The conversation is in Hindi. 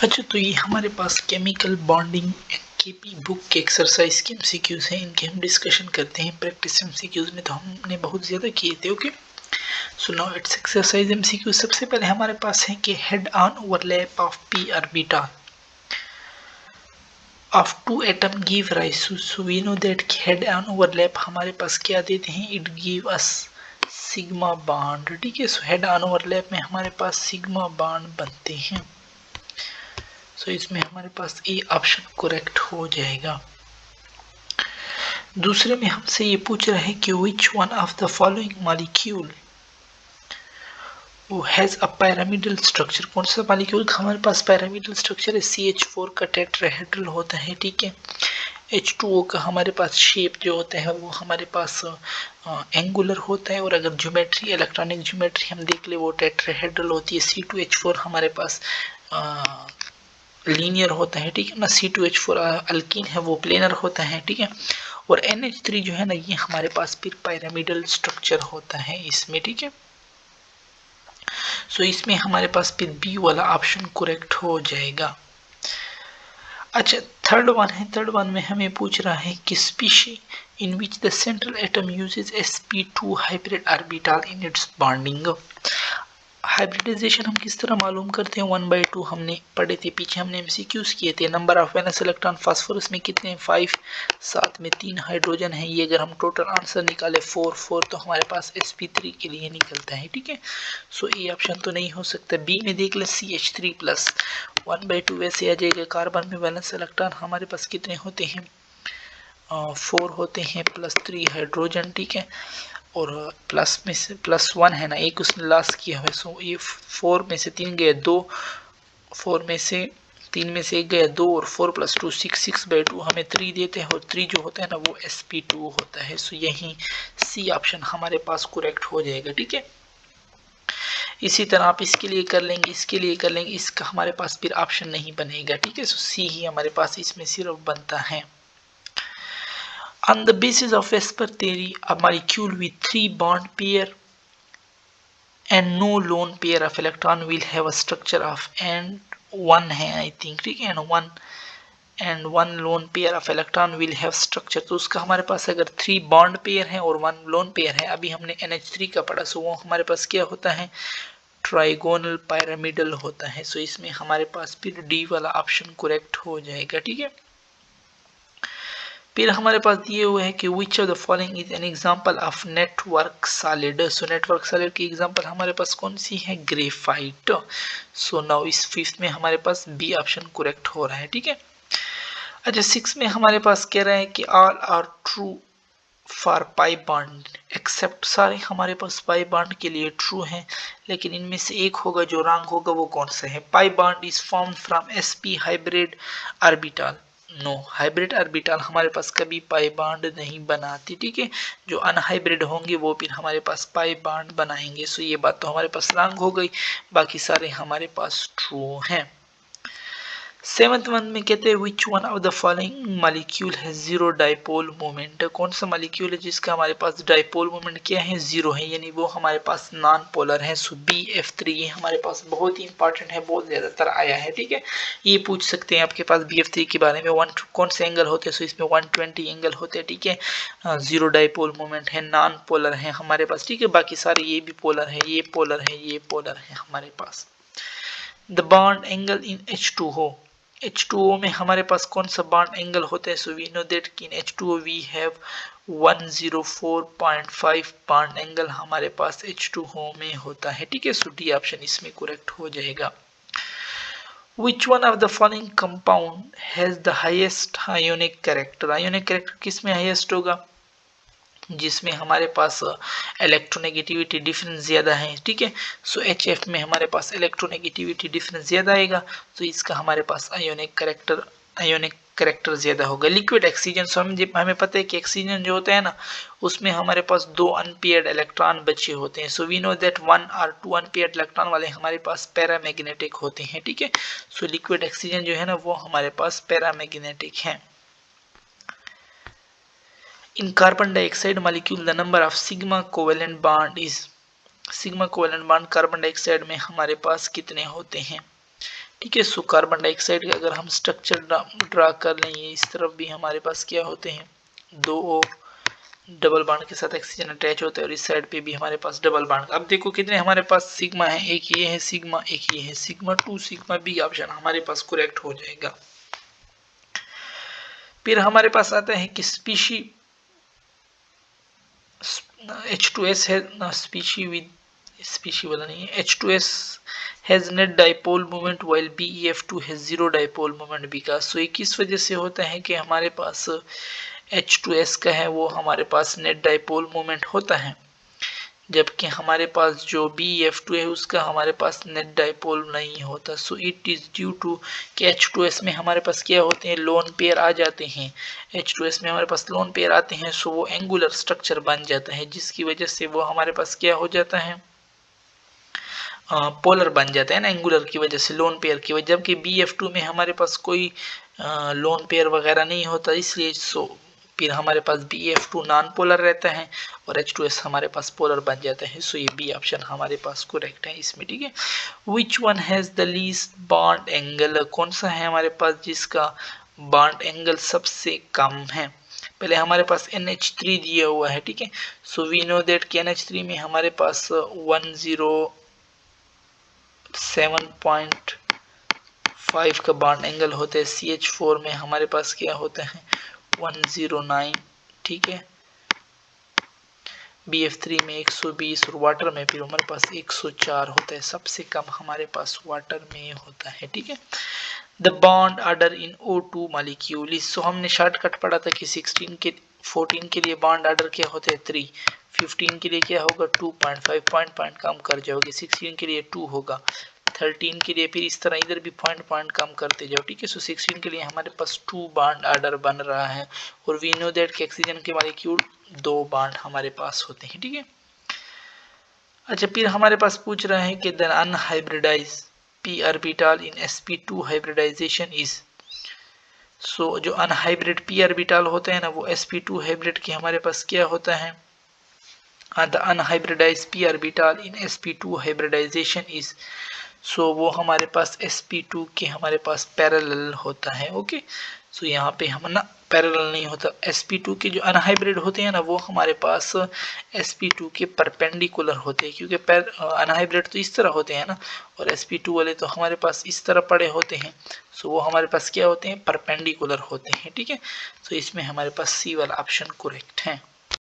अच्छा, तो ये हमारे पास केमिकल बॉन्डिंग केपी बुक के एक्सरसाइज के एमसीक्यूज हैं, इनके हम डिस्कशन करते हैं। प्रैक्टिस एमसीक्यूज में तो हमने बहुत ज़्यादा किए थे। Okay, so now it's exercise MCQ. सबसे पहले हमारे पास है कि head on overlap of P orbital of two atom give rise to, so we know that head on overlap हमारे पास क्या देते हैं, it give us sigma bond. ठीक है, सो हेड ऑन ओवरलैप में हमारे पास सिग्मा बॉन्ड बनते हैं। सो इसमें हमारे पास ए ऑप्शन करेक्ट हो जाएगा। दूसरे में हमसे ये पूछ रहा है कि which one of the following molecule has a pyramidal structure. कौन सा मॉलिक्यूल का हमारे पास पिरामिडल स्ट्रक्चर है? CH4 का टेट्राहेड्रल होता है। ठीक है, H2O का हमारे पास शेप जो होता है वो हमारे पास एंगुलर होता है, और अगर ज्योमेट्री इलेक्ट्रॉनिक ज्योमेट्री हम देख ले वो टेट्राहेड्रल होती है। C2H4 हमारे पास लीनियर होता है। ठीक है ना, C2H4 अल्कीन है वो प्लेनर होता है। ठीक है, और NH3 जो है ना ये हमारे पास फिर पिरामिडल स्ट्रक्चर होता है इसमें। ठीक है, सो इसमें हमारे पास फिर बी वाला ऑप्शन करेक्ट हो जाएगा। अच्छा, थर्ड वन में हमें पूछ रहा है कि species in which the central atom uses sp2 hybrid orbital in its bonding. Hybridization हम किस तरह मालूम करते हैं? 1/2 हमने पढ़े थे पीछे, हमने एमसीक्यूज किए थे। Number of valence electron phosphorus में कितने हैं? 5, साथ में 3 हाइड्रोजन है। ये अगर हम टोटल आंसर निकाले 4 तो हमारे पास sp3 के लिए निकलता है। ठीक है, सो ए ऑप्शन तो नहीं हो सकता। बी में देख ले CH3 प्लस 1/2 वैसे आ जाएगा। कार्बन में वैलेंस इलेक्ट्रॉन हमारे पास कितने होते हैं? 4 होते हैं प्लस 3 हाइड्रोजन। ठीक है, और प्लस में से +1 है ना, एक उसने लॉस किया है। सो ये 4 में से 3 गए 2, 4 में से 3 में से 1 गया 2, और 4 + 2 6/2 हमें 3 देते हैं, और 3 जो होता है ना वो sp2 होता है। सो यही सी ऑप्शन हमारे पास करेक्ट हो जाएगा। ठीक है, इसी तरह आप इसके लिए कर लेंगे, इसके लिए कर लेंगे, इसका हमारे पास फिर ऑप्शन नहीं बनेगा। ठीक है, सो सी ही हमारे पास इसमें सिर्फ बनता है। On the basis of Vesper theory, a molecule with 3 bond pair and no lone pair of electron will have a structure of and 1 है आई थिंक। ठीक है, and one lone pair of electron will have structure। तो उसका हमारे पास अगर 3 बॉन्ड पेयर है और 1 लोन पेयर है, अभी हमने NH3 का पढ़ा, सो वो हमारे पास क्या होता है? ट्राइगोनल पिरामिडल होता है। सो इसमें हमारे पास फिर डी वाला ऑप्शन करेक्ट हो जाएगा। ठीक है, फिर हमारे पास दिए हुए है कि which of the following is an example of network solid. So network solid की एग्जांपल हमारे पास कौन सी है? ग्रेफाइट। सो नाउ इस फिफ्थ में हमारे पास बी ऑप्शन करेक्ट हो रहा है। ठीक है, अच्छा, 6 में हमारे पास कह रहा है कि all are true for pi bond except, सारे हमारे पास पाई बॉन्ड के लिए ट्रू हैं, लेकिन इनमें से एक होगा जो रॉन्ग होगा। वो कौन सा है? Pi bond is form from sp hybrid orbital. No, hybrid orbital हमारे पास कभी पाई बॉन्ड नहीं बनाती। ठीक है, जो अनहाइब्रिड होंगे वो फिर हमारे पास पाई बॉन्ड बनाएंगे। सो ये बात तो हमारे पास रॉन्ग हो गई, बाकी सारे हमारे पास ट्रू हैं। 7th वन में कहते हैं which one of the following molecule है जीरो डाइपोल मोमेंट। कौन सा मॉलिक्यूल है जिसका हमारे पास डाइपोल मोमेंट क्या है? जीरो है, यानी वो हमारे पास नॉन पोलर है। सो BF3 ये हमारे पास बहुत ही इंपॉर्टेंट है, बहुत ज्यादातर आया है। ठीक है, ये पूछ सकते हैं आपके पास BF3 के बारे में। कौन से एंगल होते हैं? सो इसमें 120 एंगल होते हैं। ठीक है, जीरो डाइपोल मोमेंट है, नॉन पोलर है हमारे पास। ठीक है, बाकी सारे ये भी पोलर है, ये पोलर है, ये पोलर है हमारे पास। The bond angle in H2O में हमारे पास कौन सा बॉन्ड एंगल होता है? सो वी नो दैट कि in H2O we have 104.5 bond angle हमारे पास H2O में होता है। ठीक है, सो डी ऑप्शन इसमें करेक्ट हो जाएगा। Which one of the following compound has the highest ionic character? ionic character किस में हाईएस्ट होगा? जिसमें हमारे पास इलेक्ट्रोनेगेटिविटी डिफरेंस ज्यादा है। ठीक है, सो HF में हमारे पास इलेक्ट्रोनेगेटिविटी डिफरेंस ज्यादा आएगा, तो इसका हमारे पास आयोनिक करेक्टर ज्यादा होगा। लिक्विड ऑक्सीजन, सो हमें पता है कि ऑक्सीजन जो होता है ना उसमें हमारे पास 2 अनपेयर्ड इलेक्ट्रॉन बचे होते हैं। सो वी नो दैट 1 और 2 अनपेयर्ड इलेक्ट्रॉन वाले हमारे पास पैरामैग्नेटिक होते हैं। ठीक है, सो लिक्विड ऑक्सीजन जो है ना वो हमारे पास पैरामैग्नेटिक है। In carbon dioxide molecule, the number of sigma covalent bond is, sigma covalent bond carbon dioxide में हमारे पास कितने होते हैं? ठीक है। सो कार्बन डाइऑक्साइड का अगर हम स्ट्रक्चर ड्रा कर लें, इस तरफ भी हमारे पास क्या होते हैं, 2 O डबल बॉन्ड के साथ ऑक्सीजन अटैच होता है और इस साइड पे भी हमारे पास डबल बॉन्ड। अब देखो कितने हमारे पास सिग्मा है, एक ये है सिग्मा, एक ये है सिग्मा 2 सिग्मा बी ऑप्शन हमारे पास करेक्ट हो जाएगा। फिर हमारे पास आता है कि स्पीशी H2S है, स्पीशी वाला नहीं है, H2S has net dipole moment while BeF2 has zero dipole moment because। सो ये किस वजह से होता है कि हमारे पास H2S का है वो हमारे पास नेट डाइपोल मोमेंट होता है, जबकि हमारे पास जो BeF2 है उसका हमारे पास नेट डाइपोल नहीं होता। So it is due to कि H2S में हमारे पास क्या होते हैं, लोन पेयर आ जाते हैं। H2S में हमारे पास लोन पेयर आते हैं, सो वो एंगुलर स्ट्रक्चर बन जाता है, जिसकी वजह से वो हमारे पास क्या हो जाता है, पोलर बन जाता है ना, एंगुलर की वजह से, लोन पेयर की वजह। जबकि BeF2 में हमारे पास कोई लोन पेयर वगैरह नहीं होता, इसलिए सो फिर हमारे पास BeF2 नॉन पोलर रहता है और H2S हमारे पास पोलर बन जाता है। सो ये बी ऑप्शन हमारे पास करेक्ट है इसमें, ठीक है। Which one has the least bond angle, कौन सा है हमारे पास जिसका बॉन्ड एंगल सबसे कम है। पहले हमारे पास NH3 दिया हुआ है, ठीक है। सो वी नो दैट कि NH3 में हमारे पास 107.5 का बॉन्ड एंगल होता है। CH4 में हमारे पास क्या होता है, 109, ठीक है। BF3 में 120 और वाटर में फिर हमारे पास 104 होता है। सबसे कम हमारे पास वाटर में होता है, ठीक है। The bond order in O2 molecule. So हमने शॉर्टकट पढ़ा था कि 14 के लिए बॉन्ड ऑर्डर क्या होते हैं 3, 15 के लिए क्या होगा 2.5, पॉइंट कम कर जाओगे, 16 के लिए 2 होगा, 13 के लिए फिर इस तरह इधर भी पॉइंट कम करते जाओ, ठीक है। सो 16 के लिए हमारे पास 2 बॉन्ड ऑर्डर बन रहा है और वी नो दैट कि ऑक्सीजन के मॉलिक्यूल 2 बॉन्ड हमारे पास होते हैं, ठीक है। अच्छा, फिर हमारे पास पूछ रहा है कि the unhybridise p orbital in sp2 hybridisation is. So जो अनहाइब्रिड p ऑर्बिटल होते हैं ना, वो sp2 हाइब्रिड के हमारे पास क्या होता है, the unhybridise p orbital in sp2 hybridisation is. So वो हमारे पास sp2 के हमारे पास पैरेलल होता है, ओके। सो यहाँ पे हम ना पैरेलल नहीं होता, sp2 के जो अनहाइब्रिड होते हैं ना वो हमारे पास sp2 के परपेंडिकुलर होते हैं, क्योंकि अनहाइब्रिड तो इस तरह होते हैं ना और sp2 वाले तो हमारे पास इस तरह पड़े होते हैं। सो वो हमारे पास क्या होते हैं, परपेंडिकुलर होते हैं, ठीक है। सो इसमें हमारे पास सी वाला ऑप्शन करेक्ट है।